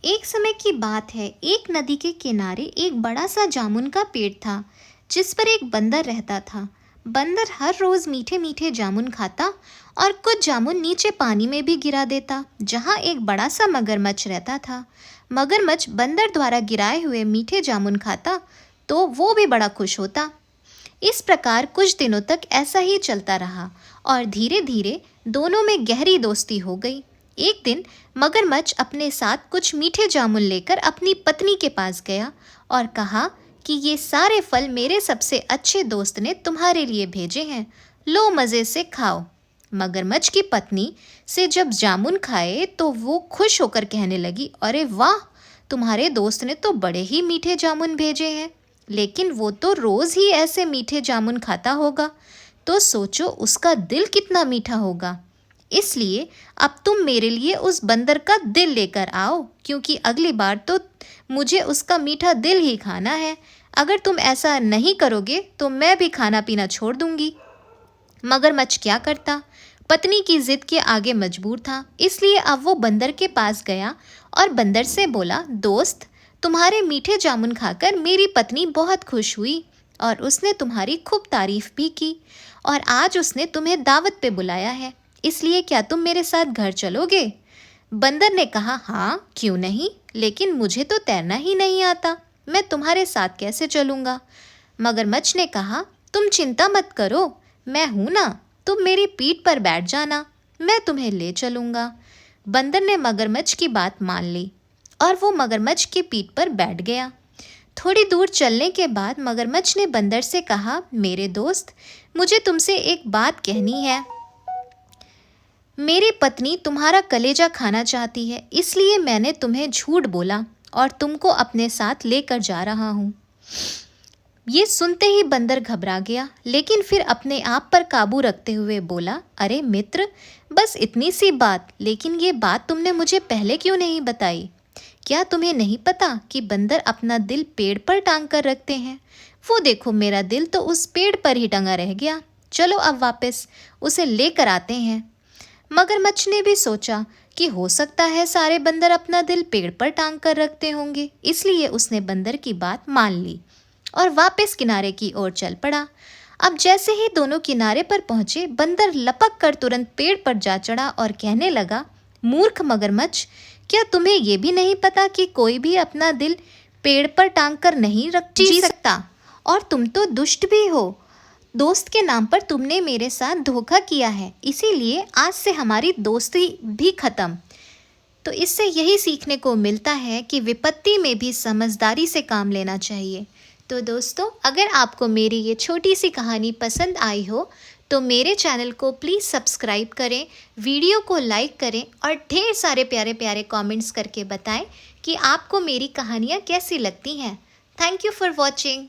एक समय की बात है। एक नदी के किनारे एक बड़ा सा जामुन का पेड़ था, जिस पर एक बंदर रहता था। बंदर हर रोज मीठे मीठे जामुन खाता और कुछ जामुन नीचे पानी में भी गिरा देता, जहाँ एक बड़ा सा मगरमच्छ रहता था। मगरमच्छ बंदर द्वारा गिराए हुए मीठे जामुन खाता तो वो भी बड़ा खुश होता। इस प्रकार कुछ दिनों तक ऐसा ही चलता रहा और धीरे धीरे दोनों में गहरी दोस्ती हो गई। एक दिन मगरमच्छ अपने साथ कुछ मीठे जामुन लेकर अपनी पत्नी के पास गया और कहा कि ये सारे फल मेरे सबसे अच्छे दोस्त ने तुम्हारे लिए भेजे हैं, लो मज़े से खाओ। मगरमच्छ की पत्नी से जब जामुन खाए तो वो खुश होकर कहने लगी, अरे वाह, तुम्हारे दोस्त ने तो बड़े ही मीठे जामुन भेजे हैं, लेकिन वो तो रोज़ ही ऐसे मीठे जामुन खाता होगा, तो सोचो उसका दिल कितना मीठा होगा। इसलिए अब तुम मेरे लिए उस बंदर का दिल लेकर आओ, क्योंकि अगली बार तो मुझे उसका मीठा दिल ही खाना है। अगर तुम ऐसा नहीं करोगे तो मैं भी खाना पीना छोड़ दूंगी। मगरमच्छ क्या करता, पत्नी की जिद के आगे मजबूर था। इसलिए अब वो बंदर के पास गया और बंदर से बोला, दोस्त, तुम्हारे मीठे जामुन खाकर मेरी पत्नी बहुत खुश हुई और उसने तुम्हारी खूब तारीफ भी की, और आज उसने तुम्हें दावत पे बुलाया है, इसलिए क्या तुम मेरे साथ घर चलोगे? बंदर ने कहा, हाँ क्यों नहीं, लेकिन मुझे तो तैरना ही नहीं आता, मैं तुम्हारे साथ कैसे चलूँगा? मगरमच्छ ने कहा, तुम चिंता मत करो, मैं हूं ना, तुम मेरी पीठ पर बैठ जाना, मैं तुम्हें ले चलूँगा। बंदर ने मगरमच्छ की बात मान ली और वो मगरमच्छ की पीठ पर बैठ गया। थोड़ी दूर चलने के बाद मगरमच्छ ने बंदर से कहा, मेरे दोस्त, मुझे तुमसे एक बात कहनी है। मेरी पत्नी तुम्हारा कलेजा खाना चाहती है, इसलिए मैंने तुम्हें झूठ बोला और तुमको अपने साथ लेकर जा रहा हूँ। ये सुनते ही बंदर घबरा गया, लेकिन फिर अपने आप पर काबू रखते हुए बोला, अरे मित्र, बस इतनी सी बात, लेकिन ये बात तुमने मुझे पहले क्यों नहीं बताई? क्या तुम्हें नहीं पता कि बंदर अपना दिल पेड़ पर टांग कर रखते हैं? वो देखो, मेरा दिल तो उस पेड़ पर ही टंगा रह गया, चलो अब वापस उसे लेकर आते हैं। मगरमच्छ ने भी सोचा कि हो सकता है सारे बंदर अपना दिल पेड़ पर टांग कर रखते होंगे, इसलिए उसने बंदर की बात मान ली और वापस किनारे की ओर चल पड़ा। अब जैसे ही दोनों किनारे पर पहुंचे, बंदर लपक कर तुरंत पेड़ पर जा चढ़ा और कहने लगा, मूर्ख मगरमच्छ, क्या तुम्हें ये भी नहीं पता कि कोई भी अपना दिल पेड़ पर टांग कर नहीं जी सकता? और तुम तो दुष्ट भी हो, दोस्त के नाम पर तुमने मेरे साथ धोखा किया है, इसीलिए आज से हमारी दोस्ती भी खत्म। तो इससे यही सीखने को मिलता है कि विपत्ति में भी समझदारी से काम लेना चाहिए। तो दोस्तों, अगर आपको मेरी ये छोटी सी कहानी पसंद आई हो तो मेरे चैनल को प्लीज़ सब्सक्राइब करें, वीडियो को लाइक करें और ढेर सारे प्यारे प्यारे कमेंट्स करके बताएं कि आपको मेरी कहानियाँ कैसी लगती हैं। Thank you for watching.